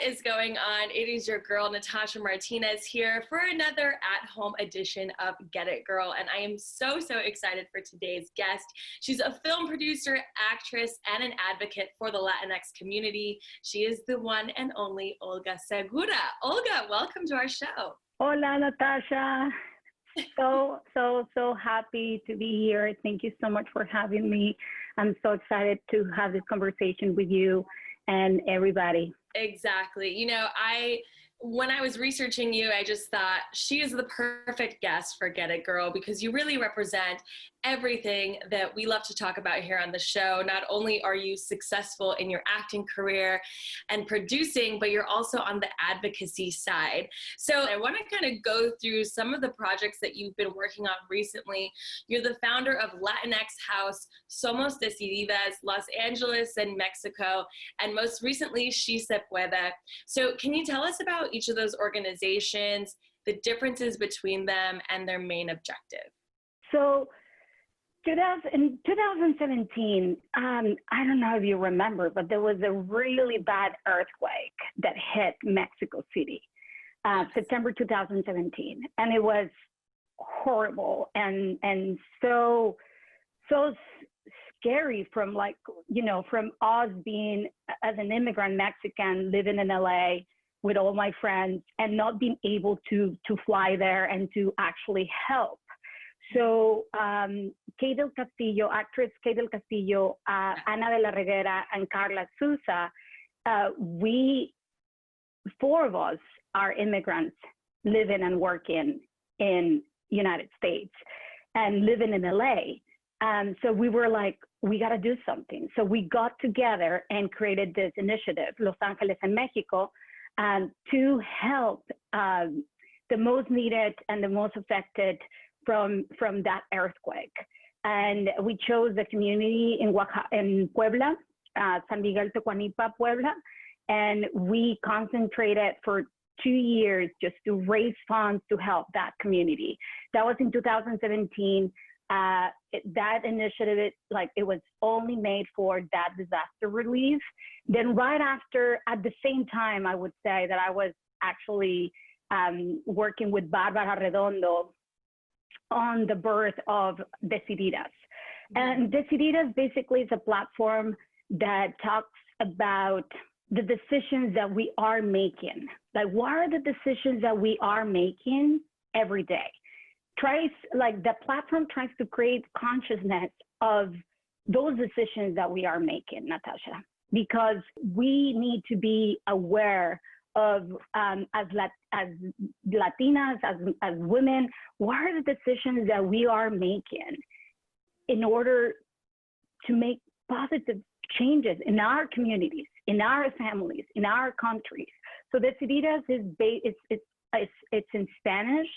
What is going on? It is your girl, Natasha Martinez, here for another at-home edition of Get It Girl. And I am so excited for today's guest. She's a film producer, actress, and an advocate for the Latinx community. She is the one and only Olga Segura. Olga, welcome to our show. Hola, Natasha. So happy to be here. Thank you so much for having me. I'm so excited to have this conversation with you and everybody. Exactly. You know, when I was researching you, I just thought she is the perfect guest for Get It Girl because you really represent everything that we love to talk about here on the show. Not only are you successful in your acting career and producing, but you're also on the advocacy side. So I want to kind of go through some of the projects that you've been working on recently. You're the founder of Latinx House, Somos Decididas, Los Angeles and Mexico, and most recently, Se Puede. So can you tell us about each of those organizations, the differences between them, and their main objective? So in 2017, I don't know if you remember, but there was a really bad earthquake that hit Mexico City, September 2017. And it was horrible and so scary from from us being as an immigrant Mexican living in LA with all my friends and not being able to fly there and to actually help. So Kay del Castillo, actress Kay del Castillo, Ana de la Reguera, and Carla Souza, four of us are immigrants living and working in United States and living in LA. So we were like, we got to do something. So we got together and created this initiative, Los Ángeles and México, to help the most needed and the most affected from that earthquake. And we chose the community in Puebla, San Miguel Tecuanipa, Puebla, and we concentrated for 2 years just to raise funds to help that community. That was in 2017. That initiative, it was only made for that disaster relief. Then right after, at the same time, I would say that I was actually working with Barbara Redondo on the birth of Decididas. And Decididas basically is a platform that talks about the decisions that we are making. Like, what are the decisions that we are making every day? The platform tries to create consciousness of those decisions that we are making, Natasha, because we need to be aware of, as Latinas, as women, what are the decisions that we are making in order to make positive changes in our communities, in our families, in our countries. So Decididas it's in Spanish,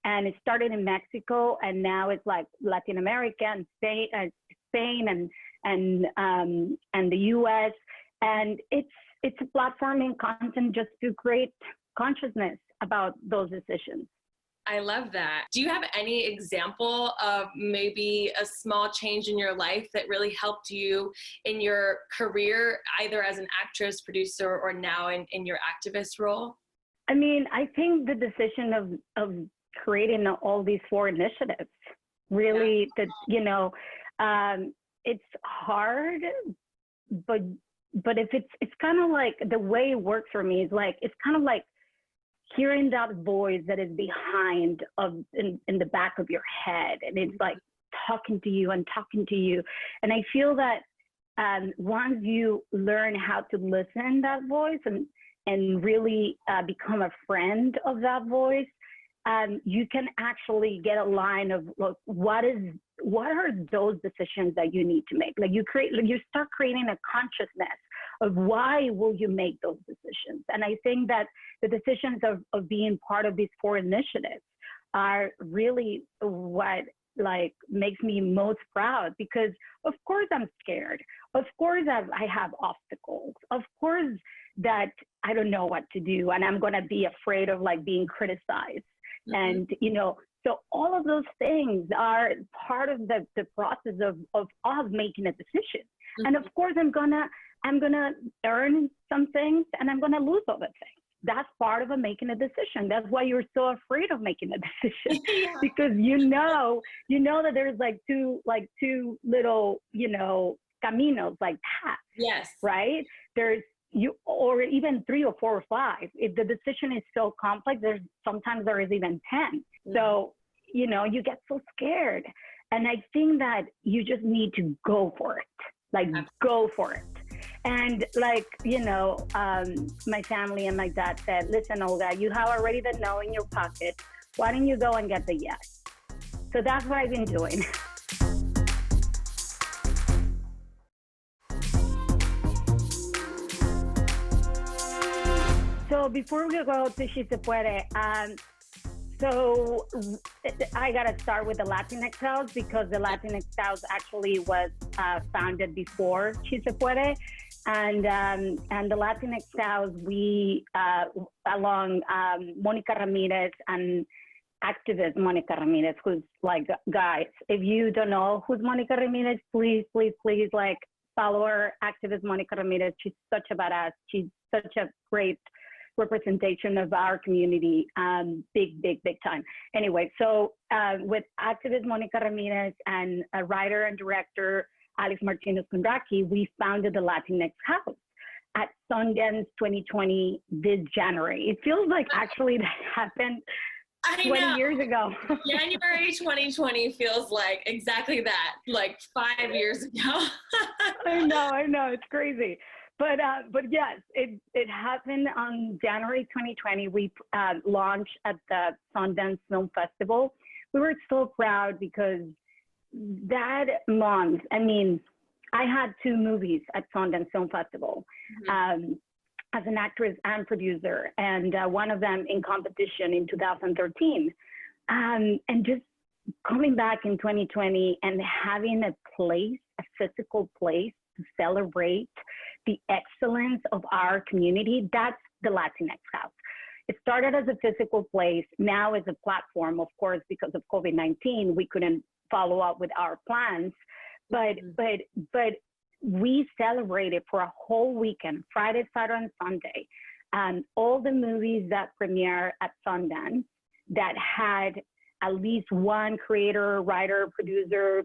and it started in Mexico, and now it's like Latin America and Spain and the US, and it's a platform and content just to create consciousness about those decisions. I love that. Do you have any example of maybe a small change in your life that really helped you in your career, either as an actress, producer, or now in your activist role? I mean, I think the decision of creating all these four initiatives, really, that, it's hard, but if it's kind of like the way it works for me is like, it's kind of like hearing that voice that is behind in the back of your head, and it's like talking to you. And I feel that once you learn how to listen to that voice and really become a friend of that voice, you can actually get a line of, look, what are those decisions that you need to make? Like you start creating a consciousness of why will you make those decisions. And I think that the decisions of being part of these four initiatives are really what makes me most proud, because of course I'm scared. Of course I have obstacles. Of course that I don't know what to do, and I'm gonna be afraid of being criticized. And, so all of those things are part of the process of us making a decision. And of course, I'm gonna I'm going to earn some things and I'm going to lose other things. That's part of making a decision. That's why you're so afraid of making a decision. Yeah. Because you know that there's like two little, caminos, like paths. Yes. Right? There's or even 3 or 4 or 5. If the decision is so complex, sometimes there is even 10. So, you get so scared. And I think that you just need to go for it. Like, go for it. And like, my family and my dad said, listen, Olga, you have already the no in your pocket. Why don't you go and get the yes? So that's what I've been doing. So before we go to Se Puede, so I got to start with the Latinx House, because the Latinx House actually was founded before Se Puede. And the Latinx House, we, along Monica Ramirez and activist Monica Ramirez, who's like, guys, if you don't know who's Monica Ramirez, please, like, follow her, activist Monica Ramirez. She's such a badass. She's such a great representation of our community, big time. Anyway, so with activist Monica Ramirez and a writer and director, Alex Martinez Condraki, we founded the Latinx House at Sundance 2020 this January. It feels like actually that happened 20 years ago. January 2020 feels like exactly that, like 5 years ago. I know, it's crazy. But yes, it happened on January 2020. We launched at the Sundance Film Festival. We were so proud because that month, I had 2 movies at Sundance Film Festival as an actress and producer, and one of them in competition in 2013. And just coming back in 2020 and having a physical place to celebrate the excellence of our community, that's the Latinx House. It started as a physical place, now as a platform. Of course, because of COVID-19, we couldn't follow up with our plans, but we celebrated for a whole weekend, Friday, Saturday, and Sunday, all the movies that premiere at Sundance that had at least one creator, writer, producer,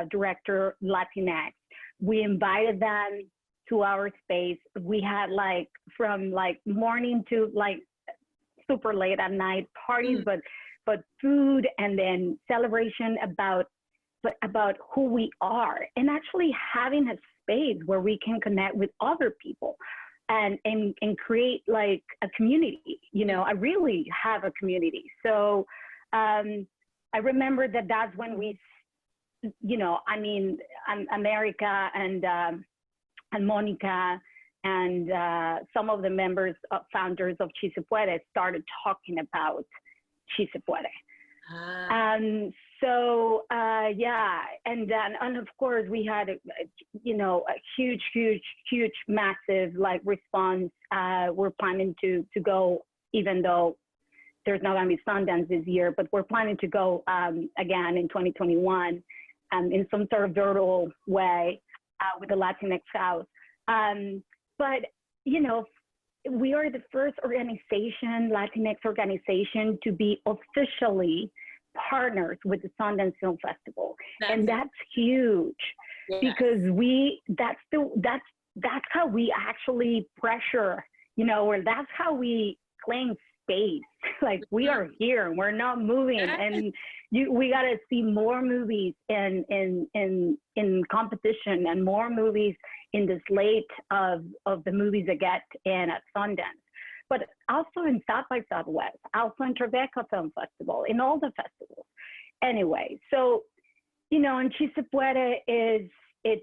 director, Latinx. We invited them to our space. We had like from like morning to like super late at night parties, but food, and then celebration about who we are, and actually having a space where we can connect with other people and create like a community. I really have a community. So I remember that's when we, America and Monica and some of the members, founders of Se Puede started talking about Se Puede. And of course we had a huge, massive like response. We're planning to go, even though there's not going to be Sundance this year, but we're planning to go again in 2021 in some sort of virtual way with the Latinx House. But we are the first organization, Latinx organization, to be officially partners with the Sundance Film Festival. And that's huge, because that's how we actually pressure, or that's how we claim space. Like, we are here, we're not moving, and we got to see more movies in competition, and more movies in the slate of the movies that get in at Sundance, but also in South by Southwest, also in Tribeca Film Festival, in all the festivals. Anyway, so and Se Puede it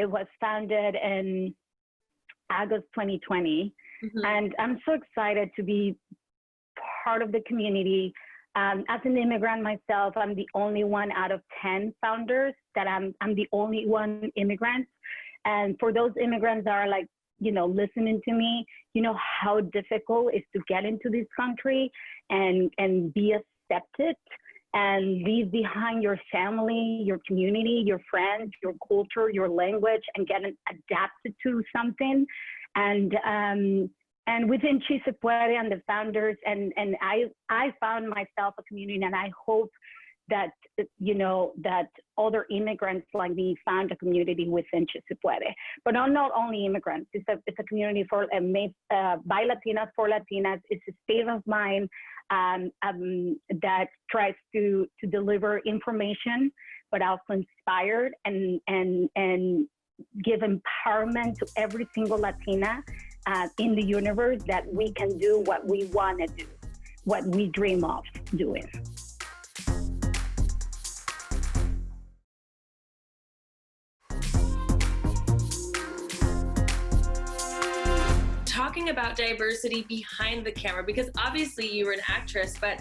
was founded in August 2020. And I'm so excited to be part of the community. As an immigrant myself, I'm the only one out of 10 founders that I'm the only one immigrant. And for those immigrants that are like, listening to me, how difficult it is to get into this country and be accepted and leave behind your family, your community, your friends, your culture, your language, and get adapted to something. And within Se Puede and the founders, and I found myself a community, and I hope that, you know, that other immigrants like me found a community within Se Puede. But not only immigrants, it's a community for by Latinas, for Latinas. It's a state of mind that tries to deliver information, but also inspired and give empowerment to every single Latina in the universe, that we can do what we want to do, what we dream of doing. Talking about diversity behind the camera, because obviously you were an actress, but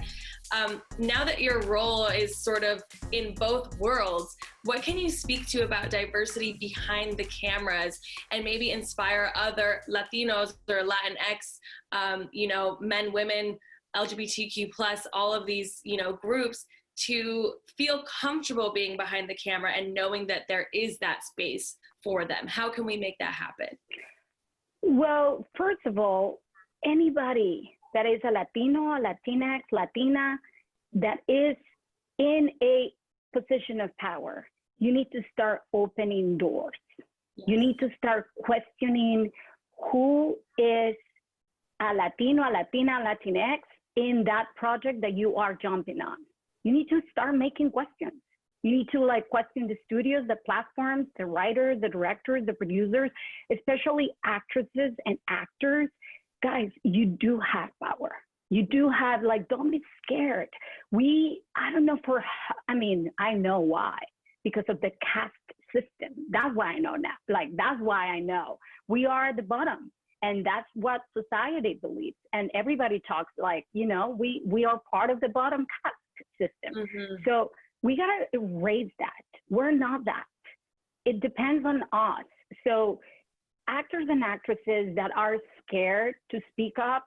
now that your role is sort of in both worlds, what can you speak to about diversity behind the cameras and maybe inspire other Latinos or Latinx, you know, men, women, LGBTQ+, all of these, you know, groups to feel comfortable being behind the camera and knowing that there is that space for them? How can we make that happen? Well, first of all, anybody that is a Latino, a Latinx, Latina, that is in a position of power, you need to start opening doors. Yes. You need to start questioning who is a Latino, a Latina, Latinx in that project that you are jumping on. You need to start making questions. You need to question the studios, the platforms, the writers, the directors, the producers, especially actresses and actors. Guys, you do have power. You do have, don't be scared. I don't know I know why, because of the caste system. That's why I know now. That's why I know. We are at the bottom, and that's what society believes. And everybody talks we are part of the bottom caste system. Mm-hmm. So we got to erase that. We're not that. It depends on us. So actors and actresses that are scared to speak up,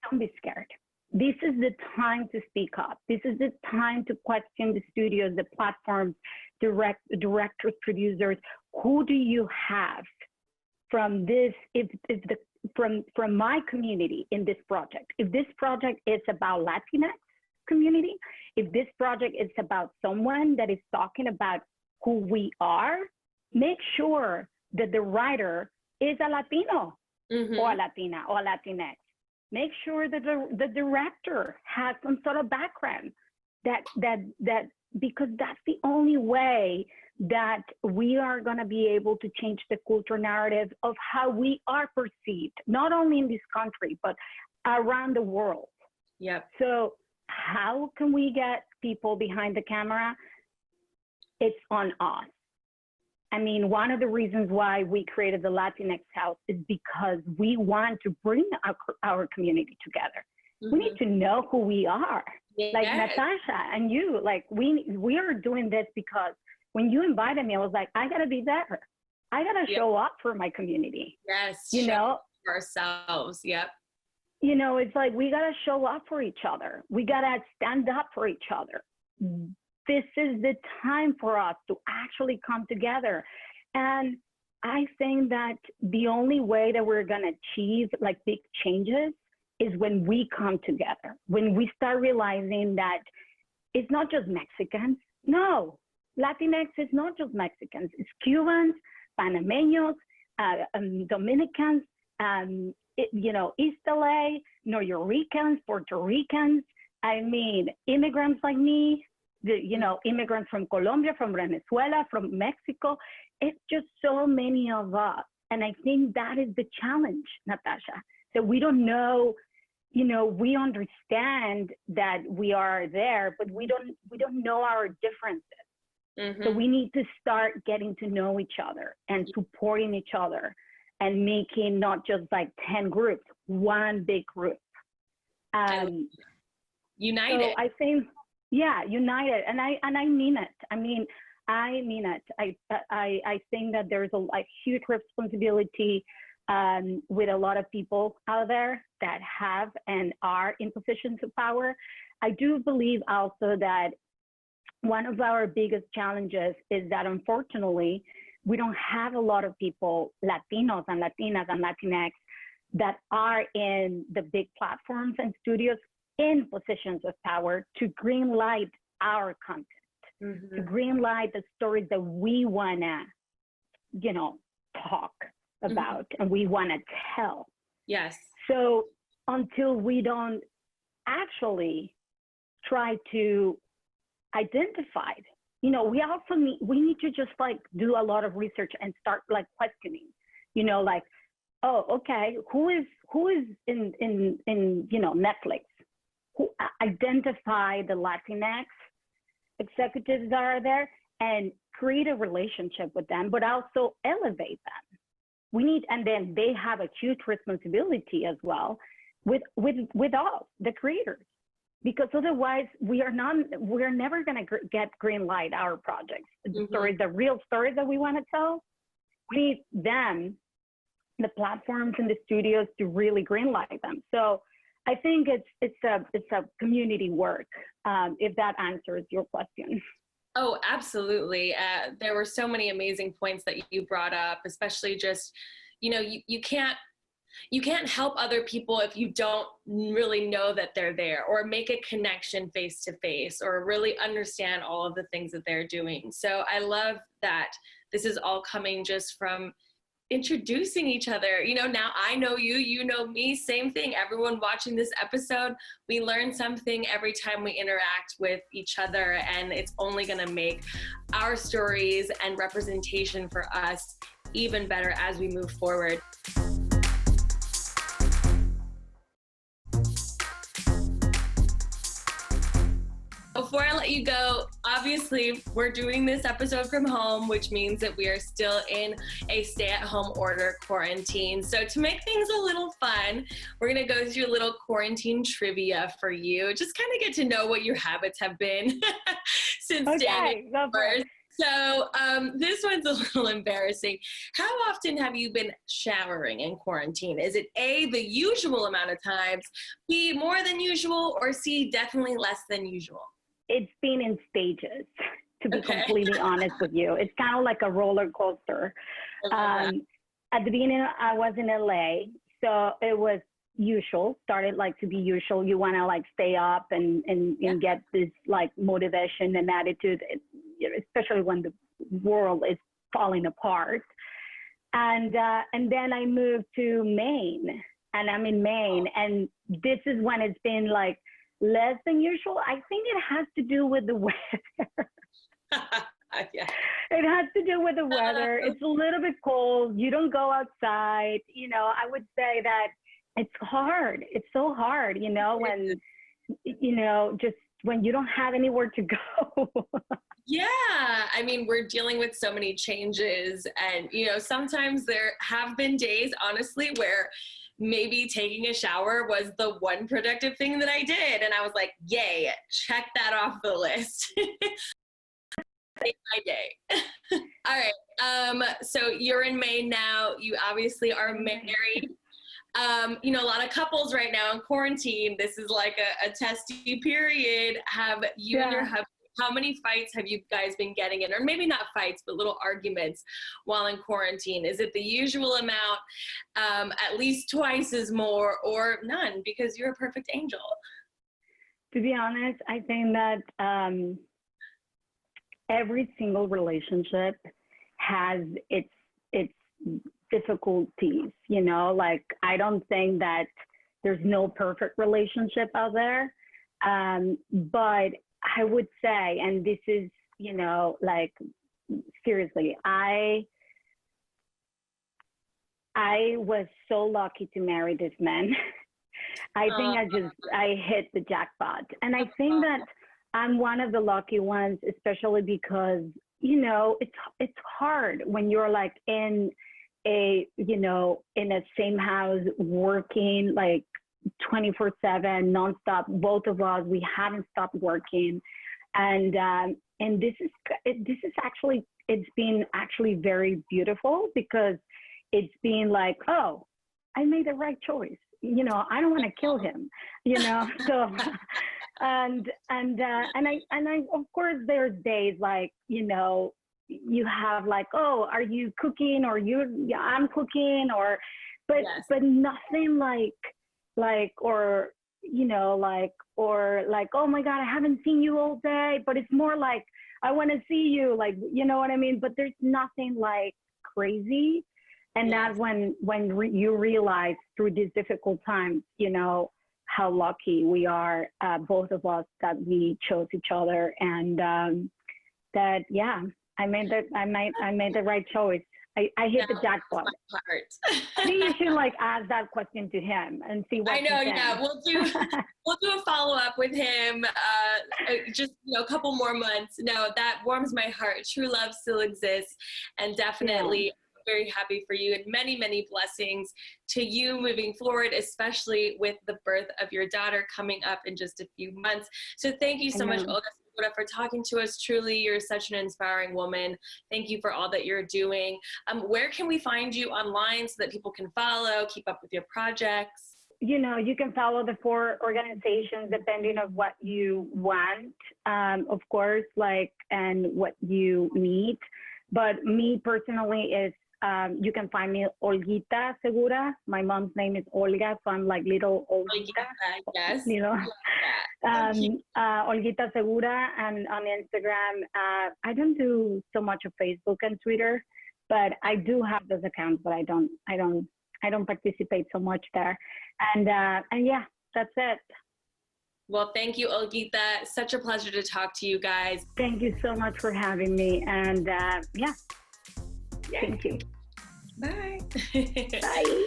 don't be scared. This is the time to speak up. This is the time to question the studios, the platforms, directors, producers. Who do you have from this, from my community in this project? If this project is about Latinx community, if this project is about someone that is talking about who we are, make sure that the writer is a Latino, mm-hmm. or a Latina or a Latinx. Make sure that the director has some sort of background, that because that's the only way that we are going to be able to change the culture narrative of how we are perceived, not only in this country, but around the world. Yep. So how can we get people behind the camera? It's on us. I mean, one of the reasons why we created the Latinx House is because we want to bring our community together. Mm-hmm. We need to know who we are. Yes. Like Natasha and you, we are doing this because when you invited me, I was like, I gotta be there. I gotta show up for my community. Yes. You know, for ourselves. Yep. You know, it's we gotta show up for each other. We gotta stand up for each other. This is the time for us to actually come together. And I think that the only way that we're gonna achieve big changes is when we come together, when we start realizing that it's not just Mexicans. No, Latinx is not just Mexicans. It's Cubans, Panameños, Dominicans, East LA, Nuyorican, Puerto Ricans. I mean, immigrants like me, immigrants from Colombia, from Venezuela, from Mexico. It's just so many of us. And I think that is the challenge, Natasha. So we don't know, we understand that we are there, but we don't know our differences. Mm-hmm. So we need to start getting to know each other and supporting each other and making not just 10 groups, one big group. United. So I think, united. And I mean it. I mean it. I think that there's a huge responsibility with a lot of people out there that have and are in positions of power. I do believe also that one of our biggest challenges is that unfortunately, we don't have a lot of people, Latinos and Latinas and Latinx, that are in the big platforms and studios in positions of power to green light our content, to green light the stories that we wanna, talk about and we wanna tell. Yes. So until we don't actually try to identify, we also need to just like do a lot of research and start like questioning, like, oh, okay, who is in Netflix? Who identify the Latinx executives that are there and create a relationship with them, but also elevate them. And then they have a huge responsibility as well with us, the creators, because otherwise we're never going to get green light our projects, the stories, the real stories that we want to tell. We need them, the platforms and the studios, to really green light them. So I think it's a community work, if that answers your question. Oh, absolutely. There were so many amazing points that you brought up, especially just, you can't help other people if you don't really know that they're there, or make a connection face to face, or really understand all of the things that they're doing. So I love that this is all coming just from introducing each other. Now I know you, you know me, same thing. Everyone watching this episode, we learn something every time we interact with each other, and it's only going to make our stories and representation for us even better as we move forward. Before I let you go, obviously we're doing this episode from home, which means that we are still in a stay-at-home order quarantine. So to make things a little fun, we're going to go through a little quarantine trivia for you. Just kind of get to know what your habits have been since staying indoors. So this one's a little embarrassing. How often have you been showering in quarantine? Is it A, the usual amount of times, B, more than usual, or C, definitely less than usual? It's been in stages, to be completely honest with you. It's kind of like a roller coaster. At the beginning, I was in LA, so it was usual, started like to be usual. You want to like stay up and get this like motivation and attitude, especially when the world is falling apart. And then I moved to Maine, and I'm in Maine, and this is when it's been like less than usual. I think it has to do with the weather. Yeah. It has to do with the weather. It's a little bit cold. You don't go outside. I would say that it's hard. It's so hard, when, just when you don't have anywhere to go. Yeah. I mean, we're dealing with so many changes, and, sometimes there have been days, honestly, where maybe taking a shower was the one productive thing that I did. And I was like, yay, check that off the list. Make my day. All right. So you're in Maine now. You obviously are married. A lot of couples right now in quarantine, this is like a testy period. Have you and your husband, how many fights have you guys been getting in? Or maybe not fights, but little arguments while in quarantine. Is it the usual amount, at least twice as more, or none, because you're a perfect angel? To be honest, I think that every single relationship has its difficulties, like I don't think that there's no perfect relationship out there. But I would say, and this is, like seriously, I was so lucky to marry this man. I think I hit the jackpot. And I think that I'm one of the lucky ones, especially because, it's hard when you're like in a same house working like 24/7 nonstop. Both of us, we haven't stopped working. And this is actually, it's been actually very beautiful, because it's been like, oh, I made the right choice. I don't want to kill him, so, and I, of course, there's days like, you have like, oh, are you cooking, or yeah, I'm cooking, but nothing like, oh my God, I haven't seen you all day, but it's more like, I want to see you, like, you know what I mean? But there's nothing like crazy. And that's when you realize through these difficult times, how lucky we are, both of us, that we chose each other, and that, I made the right choice. I hit the jackpot. I think you should like ask that question to him and see what. I know. Yeah, we'll do a follow up with him. Just a couple more months. No, that warms my heart. True love still exists, and definitely very happy for you, and many, many blessings to you moving forward, especially with the birth of your daughter coming up in just a few months. So thank you so much, Olga, for talking to us. Truly, you're such an inspiring woman. Thank you for all that you're doing. Where can we find you online so that people can follow, keep up with your projects? You can follow the 4 organizations depending on what you want, of course, and what you need. But me personally is, you can find me Olguita Segura. My mom's name is Olga, so I'm like little Olguita. Yes. Olguita Segura, and on Instagram. I don't do so much of Facebook and Twitter, but I do have those accounts, but I don't participate so much there. And yeah, that's it. Well, thank you, Olguita. Such a pleasure to talk to you guys. Thank you so much for having me. And thank you. Bye. Bye.